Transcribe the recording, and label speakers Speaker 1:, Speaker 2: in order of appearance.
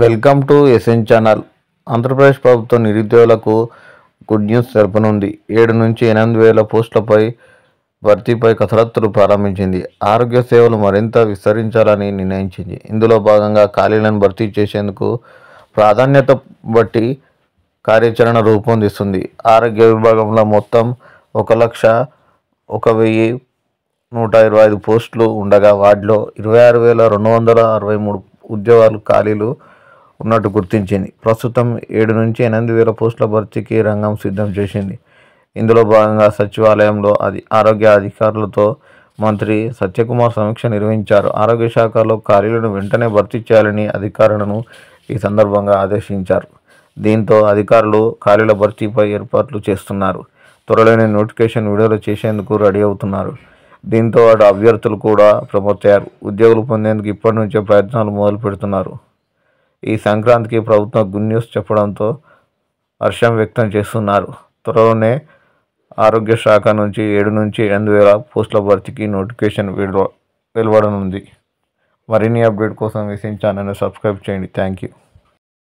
Speaker 1: Welcome to SN channel. Andhra Pradesh ప్రభుత్వం నిరుద్యోగులకు good news తెలపనుంది. 7 నుంచి 8,000 పోస్టులపై భర్తీపై కసరత్తులు ప్రారంభించింది. ఆరోగ్య సేవలు మరింత విస్తరించాలని నిర్ణయించింది. ఇందులో భాగంగా ఖాళీలను భర్తీ చేసేందుకు ప్రాధాన్యత బట్టి కార్యాచరణ రూపొందిస్తుంది. ఆరోగ్య విభాగంలో మొత్తం 1,01,125 పోస్టులు ఉండగా వాటిలో 26,263 ఉద్యోగాలు ఖాళీలు ఉన్నట్టు గుర్తించింది. ప్రస్తుతం 7 నుంచి 8,000 పోస్టుల భర్తీకి రంగం సిద్ధం చేసింది. ఇందులో భాగంగా సచివాలయంలో ఆరోగ్య అధికారులతో మంత్రి సత్యకుమార్ సమీక్ష నిర్వహించారు. ఆరోగ్య శాఖలో ఖాళీలను వెంటనే భర్తీ చేయాలని అధికారులను ఈ సందర్భంగా ఆదేశించారు. దీంతో అధికారులు ఖాళీల భర్తీపై ఏర్పాట్లు చేస్తున్నారు. త్వరలోనే నోటిఫికేషన్ విడుదల చేసేందుకు రెడీ అవుతున్నారు. దీంతో అభ్యర్థులు కూడా ప్రమత్తయ్యారు. ఉద్యోగులు పొందేందుకు ఇప్పటి నుంచే ప్రయత్నాలు మొదలు పెడుతున్నారు. ఈ సంక్రాంతికి ప్రభుత్వం గుడ్ న్యూస్ చెప్పడంతో హర్షం వ్యక్తం చేస్తున్నారు. త్వరలోనే ఆరోగ్య శాఖ నుంచి 7 నుంచి 8,000 పోస్టుల భర్తీకి నోటిఫికేషన్ వెలువడనుంది. మరిన్ని అప్డేట్ కోసం ఎస్ఎన్ ఛానల్ని సబ్స్క్రైబ్ చేయండి. Thank you.